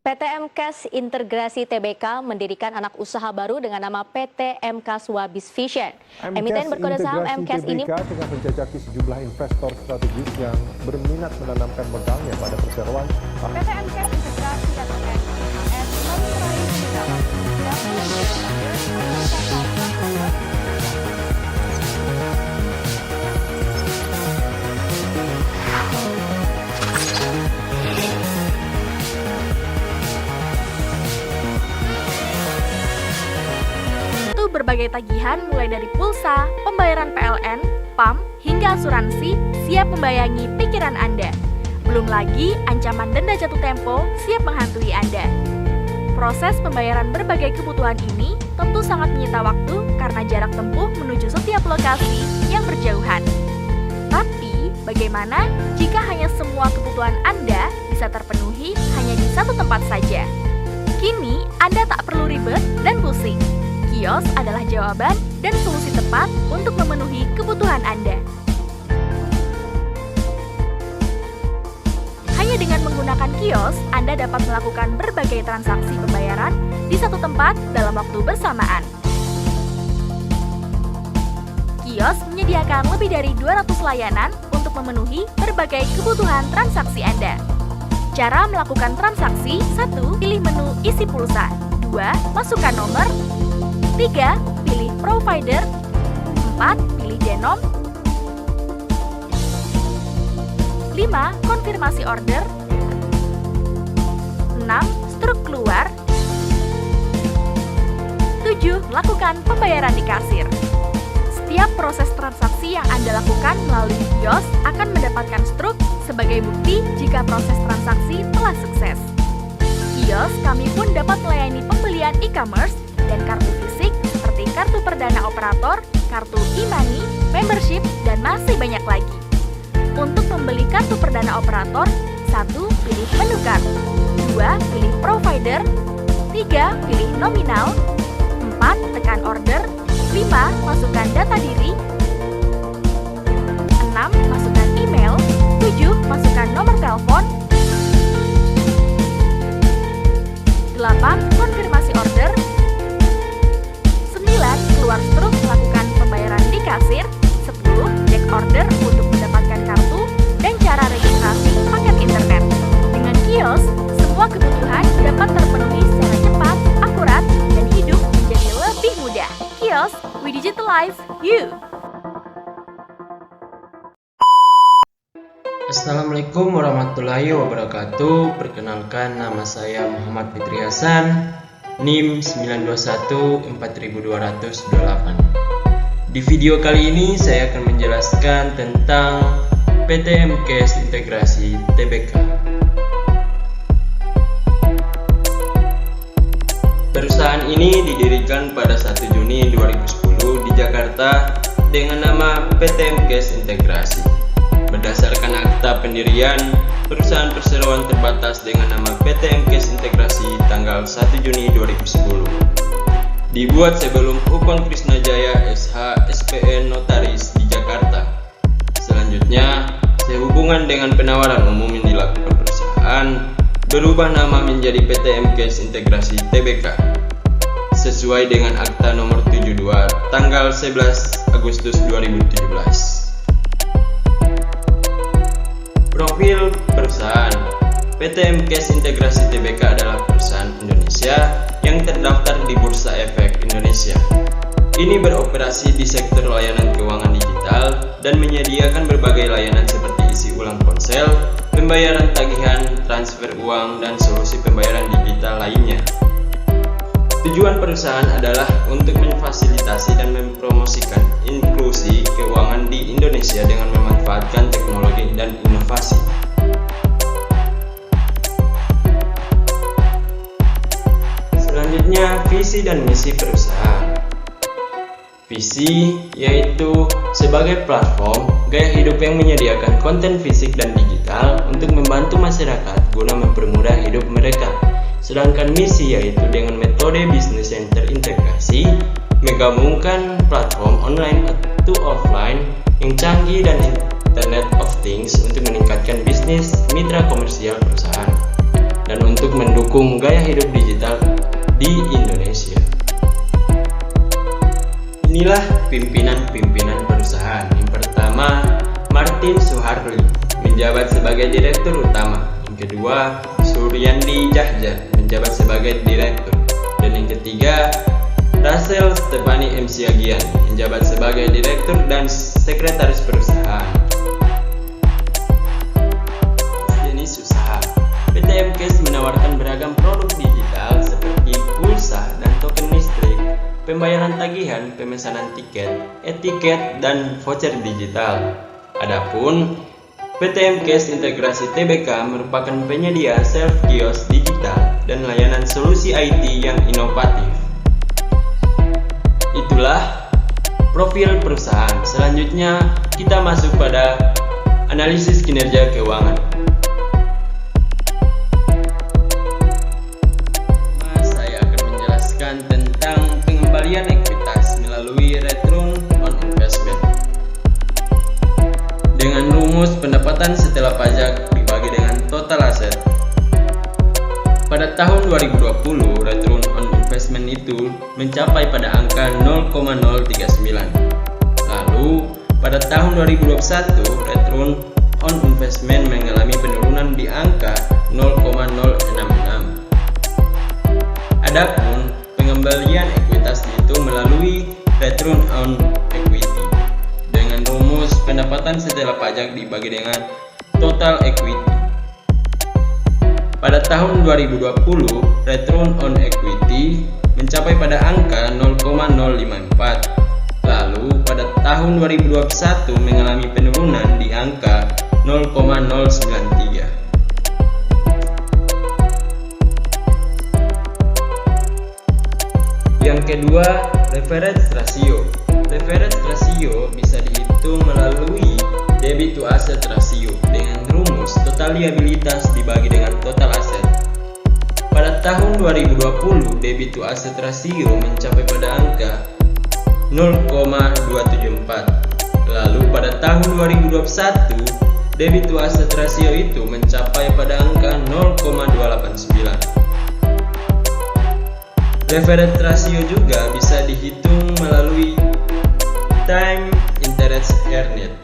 PT MKes Integrasi Tbk mendirikan anak usaha baru dengan nama PT MKes Wabis Vision. Emiten berkode saham MKes ini tengah menjajaki sejumlah investor strategis yang berminat menanamkan modalnya pada perseroan. PT MKes Integrasi atau MKS baru meraih pendapat 30 berbagai tagihan mulai dari pulsa, pembayaran PLN, PAM, hingga asuransi siap membayangi pikiran Anda. Belum lagi ancaman denda jatuh tempo siap menghantui Anda. Proses pembayaran berbagai kebutuhan ini tentu sangat menyita waktu karena jarak tempuh menuju setiap lokasi yang berjauhan. Tapi, bagaimana jika hanya semua kebutuhan Anda bisa terpenuhi hanya di satu tempat saja? Kini, Anda tak perlu ribet dan pusing. Kios adalah jawaban dan solusi tepat untuk memenuhi kebutuhan Anda. Hanya dengan menggunakan kios, Anda dapat melakukan berbagai transaksi pembayaran di satu tempat dalam waktu bersamaan. Kios menyediakan lebih dari 200 layanan untuk memenuhi berbagai kebutuhan transaksi Anda. Cara melakukan transaksi: 1. Pilih menu isi pulsa. 2. Masukkan nomor. 3. Pilih provider. 4. Pilih denom. 5. Konfirmasi order. 6. Struk keluar. 7. Lakukan pembayaran di kasir. Setiap proses transaksi yang Anda lakukan melalui kios akan mendapatkan struk sebagai bukti jika proses transaksi telah sukses. Kios kami pun dapat melayani pembelian e-commerce dan kartu fisik seperti kartu perdana operator, kartu e-money, membership, dan masih banyak lagi. Untuk membeli kartu perdana operator, 1. Pilih menukar. 2. Pilih provider. 3. Pilih nominal. 4. Tekan order. 5. Masukkan data diri. 6. Masukkan email. 7. Masukkan nomor telepon. 8. Konfirmasi order. 9. Keluar struk melakukan pembayaran di kasir. 10. Cek order untuk mendapatkan kartu dan cara registrasi paket internet. Dengan kios, semua kebutuhan dapat terpenuhi secara cepat, akurat, dan hidup menjadi lebih mudah. Kios, we digitalize you. Assalamualaikum warahmatullahi wabarakatuh. Perkenalkan, nama saya Muhammad Fitri Hasan, NIM 921-4228. Di video kali ini saya akan menjelaskan tentang PT MKes Integrasi Tbk. Perusahaan ini didirikan pada 1 Juni 2010 di Jakarta dengan nama PT MKes Integrasi. Berdasarkan akta pendirian, perusahaan perseroan terbatas dengan nama PT MKes Integrasi tanggal 1 Juni 2010. Dibuat sebelum Ukon Krisnajaya SH SPN Notaris di Jakarta. Selanjutnya, sehubungan dengan penawaran umum yang dilakukan perusahaan, berubah nama menjadi PT MKes Integrasi Tbk. Sesuai dengan akta nomor 72 tanggal 11 Agustus 2017. Profil perusahaan: PT MKes Integrasi Tbk adalah perusahaan Indonesia yang terdaftar di Bursa Efek Indonesia. Ini beroperasi di sektor layanan keuangan digital dan menyediakan berbagai layanan seperti isi ulang ponsel, pembayaran tagihan, transfer uang, dan solusi pembayaran digital lainnya. Tujuan perusahaan adalah untuk memfasilitasi dan mempromosikan inklusi keuangan di Indonesia dengan memanfaatkan teknologi dan inovasi. Selanjutnya, visi dan misi perusahaan. Visi yaitu sebagai platform gaya hidup yang menyediakan konten fisik dan digital untuk membantu masyarakat guna mempermudah hidup mereka. Sedangkan misi yaitu dengan metode bisnis yang terintegrasi, menggabungkan platform online atau offline yang canggih dan Internet of Things untuk meningkatkan bisnis mitra komersial perusahaan. Dan untuk mendukung mendukung gaya hidup digital di Indonesia. Inilah pimpinan-pimpinan perusahaan. Yang pertama, Martin Suharli menjabat sebagai Direktur Utama. Yang kedua, Suryandi Jahja menjabat sebagai Direktur. Dan yang ketiga, Rachel Stefani M. Siagian menjabat sebagai Direktur dan Sekretaris Perusahaan. Jenis usaha. PT MKes menawarkan beragam produk digital seperti pulsa dan token listrik, pembayaran tagihan, pemesanan tiket, etiket, dan voucher digital. Adapun PT MKes Integrasi Tbk merupakan penyedia self-kios digital dan layanan solusi IT yang inovatif. Itulah profil perusahaan. Selanjutnya kita masuk pada analisis kinerja keuangan. Saya akan menjelaskan tentang pengembalian ekuitas melalui return on investment dengan rumus pendapatan setelah pajak dibagi dengan total aset. Pada tahun 2020, return on investment itu mencapai pada angka 0,039. Lalu, pada tahun 2021, return on investment mengalami penurunan di angka 0,066. Adapun pengembalian ekuitas dihitung melalui return on equity dengan rumus pendapatan setelah pajak dibagi dengan total equity. Pada tahun 2020, return on equity mencapai pada angka 0,054. Lalu pada tahun 2021 mengalami penurunan di angka 0,093. Yang kedua, leverage ratio. Leverage ratio bisa dihitung melalui debit to asset ratio dengan rumus total liabilitas dibagi dengan total aset. Pada tahun 2020, debit to asset ratio mencapai pada angka 0,274. Lalu pada tahun 2021, debit to asset ratio itu mencapai pada angka 0,289. Leverage ratio juga bisa dihitung melalui time interest earned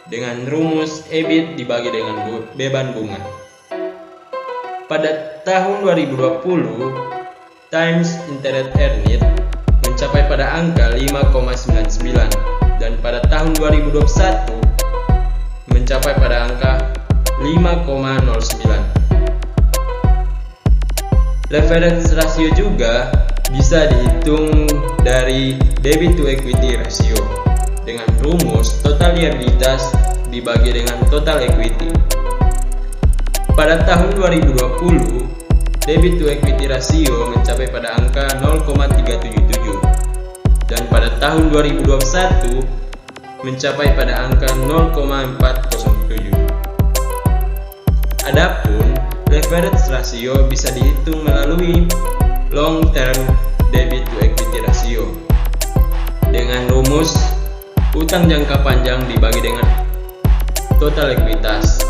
dengan rumus EBIT dibagi dengan beban bunga. Pada tahun 2020, times interest earned mencapai pada angka 5,99 dan pada tahun 2021 mencapai pada angka 5,09. Leverage ratio juga bisa dihitung dari debit to equity ratio dengan rumus total liabilitas dibagi dengan total equity. Pada tahun 2020, debit to equity ratio mencapai pada angka 0,377 dan pada tahun 2021 mencapai pada angka 0,407. Adapun leverage ratio bisa dihitung melalui long term debit to equity ratio dengan rumus utang jangka panjang dibagi dengan total ekuitas.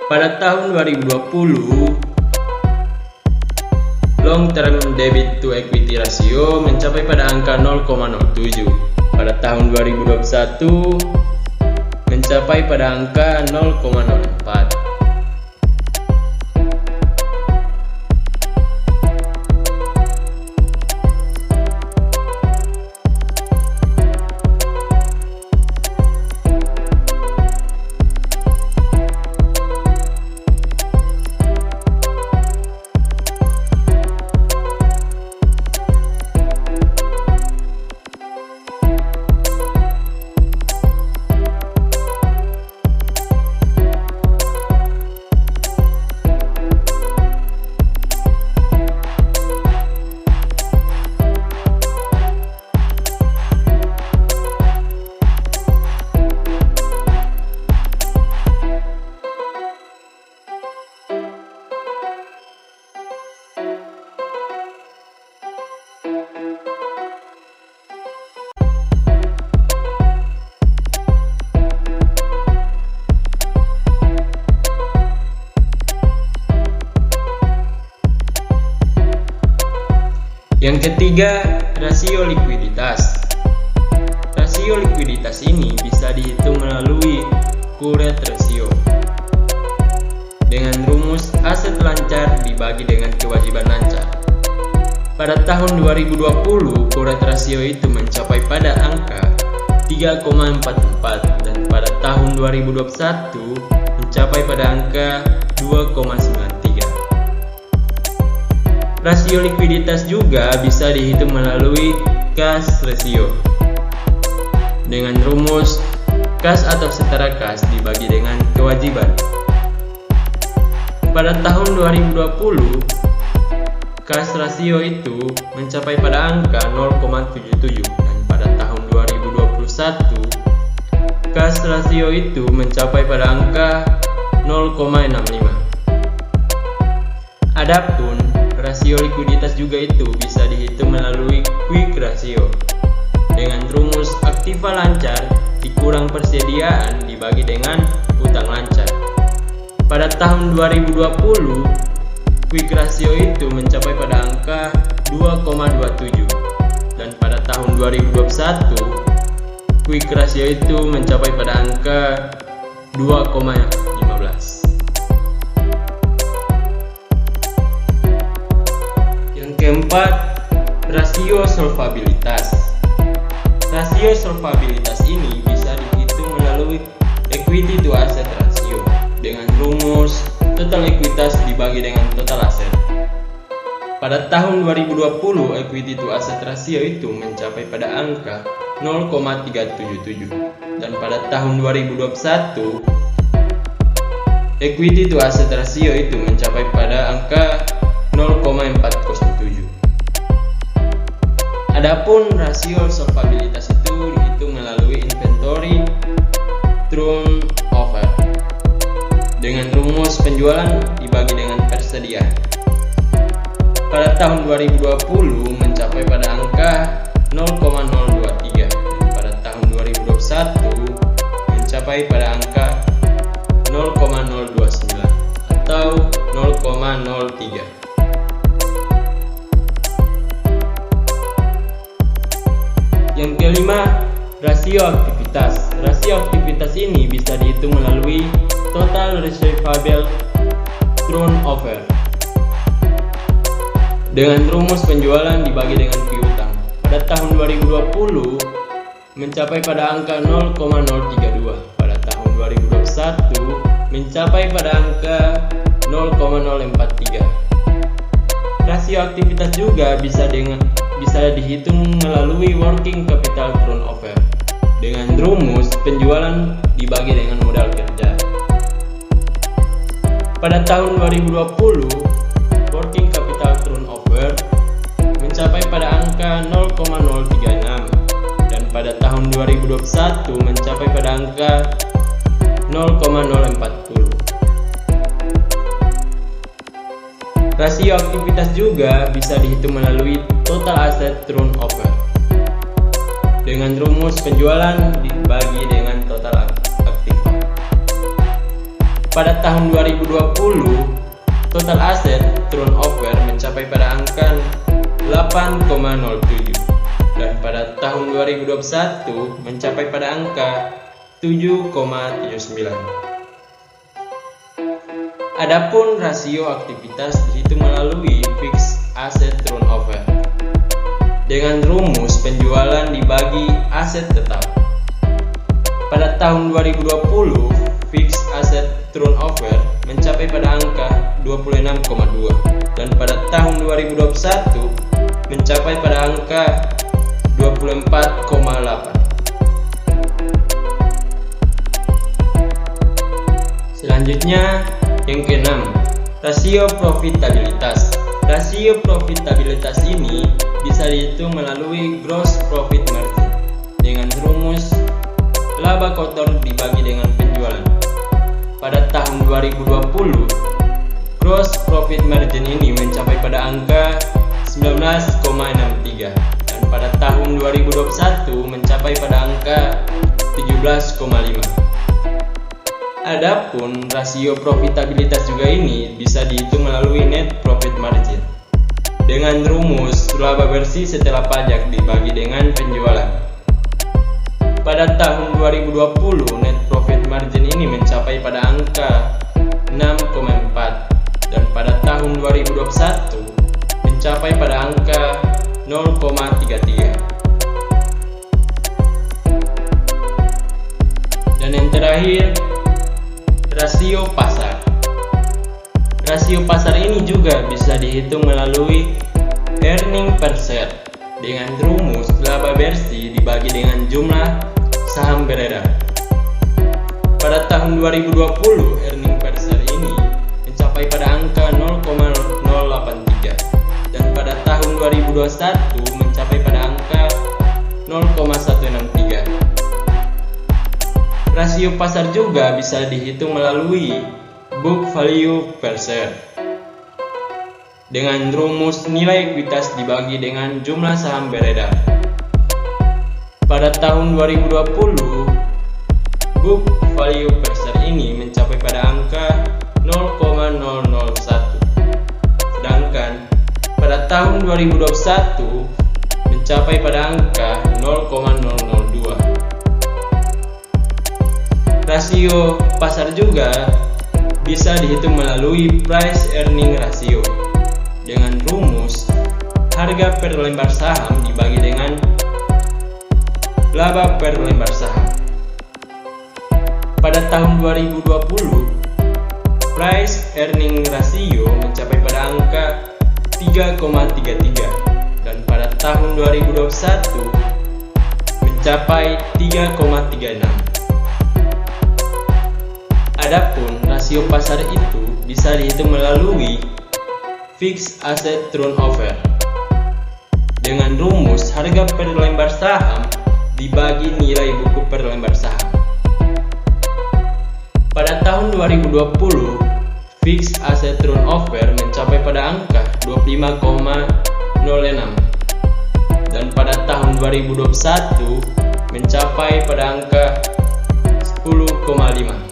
Pada tahun 2020, long term debit to equity ratio mencapai pada angka 0,07. Pada tahun 2021 mencapai pada angka 0,04. Yang ketiga, rasio likuiditas. Rasio likuiditas ini bisa dihitung melalui current ratio dengan rumus aset lancar dibagi dengan kewajiban lancar. Pada tahun 2020, current ratio itu mencapai pada angka 3,44 dan pada tahun 2021 mencapai pada angka 2,93. Rasio likuiditas juga bisa dihitung melalui cash ratio dengan rumus kas atau setara kas dibagi dengan kewajiban. Pada tahun 2020, kas rasio itu mencapai pada angka 0,77 dan pada tahun 2021, kas rasio itu mencapai pada angka 0,65. Adapun rasio likuiditas juga itu bisa dihitung melalui quick ratio dengan rumus aktiva lancar dikurang persediaan dibagi dengan utang lancar. Pada tahun 2020, quick ratio itu mencapai pada angka 2,27 dan pada tahun 2021, quick ratio itu mencapai pada angka 2,15. Yang keempat, rasio solvabilitas. Rasio solvabilitas ini bisa dihitung melalui equity to asset ratio dengan rumus total ekuitas dibagi dengan total aset. Pada tahun 2020, equity to asset ratio itu mencapai pada angka 0,377 dan pada tahun 2021, equity to asset ratio itu mencapai pada angka 0,407. Adapun rasio solvabilitas itu dihitung melalui inventory turnover dengan rumus penjualan dibagi dengan persediaan. Pada tahun 2020 mencapai pada angka 0,023 dan pada tahun 2021 mencapai pada angka 0,029 atau 0,03. Yang kelima, rasio aktivitas. Rasio aktivitas ini bisa dihitung melalui total receivable turnover dengan rumus penjualan dibagi dengan piutang. Pada tahun 2020 mencapai pada angka 0,032. Pada tahun 2021 mencapai pada angka 0,043. Rasio aktivitas juga bisa dihitung melalui working capital turnover dengan rumus penjualan dibagi dengan modal kerja. Pada tahun 2020, working capital turnover mencapai pada angka 0,036 dan pada tahun 2021 mencapai pada angka 0,040. Rasio aktivitas juga bisa dihitung melalui total asset turnover dengan rumus penjualan dibagi dengan total aktiva. Pada tahun 2020, total aset turnover mencapai pada angka 8,07 dan pada tahun 2021 mencapai pada angka 7,79. Adapun rasio aktivitas dihitung melalui fixed asset turnover dengan rumus penjualan dibagi aset tetap. Pada tahun 2020, fixed asset turnover mencapai pada angka 26,2 dan pada tahun 2021 mencapai pada angka 24,8. Selanjutnya, yang keenam, rasio profitabilitas. Rasio profitabilitas ini bisa dihitung melalui gross profit margin dengan rumus laba kotor dibagi dengan penjualan. Pada tahun 2020, gross profit margin ini mencapai pada angka 19,63 dan pada tahun 2021 mencapai pada angka 17,5. Adapun rasio profitabilitas juga ini bisa dihitung melalui net profit margin dengan rumus laba bersih setelah pajak dibagi dengan penjualan. Pada tahun 2020, net profit margin ini mencapai pada angka 6,4 dan pada tahun 2021 mencapai pada angka 0,33. Dan yang terakhir, rasio pasar. Rasio pasar ini juga bisa dihitung melalui earning per share dengan rumus laba bersih dibagi dengan jumlah saham beredar. Pada tahun 2020, earning per share ini mencapai pada angka 0,083 dan pada tahun 2021 mencapai pada angka 0,163. Rasio pasar juga bisa dihitung melalui book value per share dengan rumus nilai ekuitas dibagi dengan jumlah saham beredar. Pada tahun 2020, book value per share ini mencapai pada angka 0,001. Sedangkan pada tahun 2021 mencapai pada angka 0,002. Rasio pasar juga bisa dihitung melalui price earning ratio dengan rumus harga per lembar saham dibagi dengan laba per lembar saham. Pada tahun 2020, price earning ratio mencapai pada angka 3,33 dan pada tahun 2021 mencapai 3,36. Adapun rasio pasar itu bisa dihitung melalui fixed asset turnover dengan rumus harga per lembar saham dibagi nilai buku per lembar saham. Pada tahun 2020, fixed asset turnover mencapai pada angka 25,06 dan pada tahun 2021 mencapai pada angka 10,5.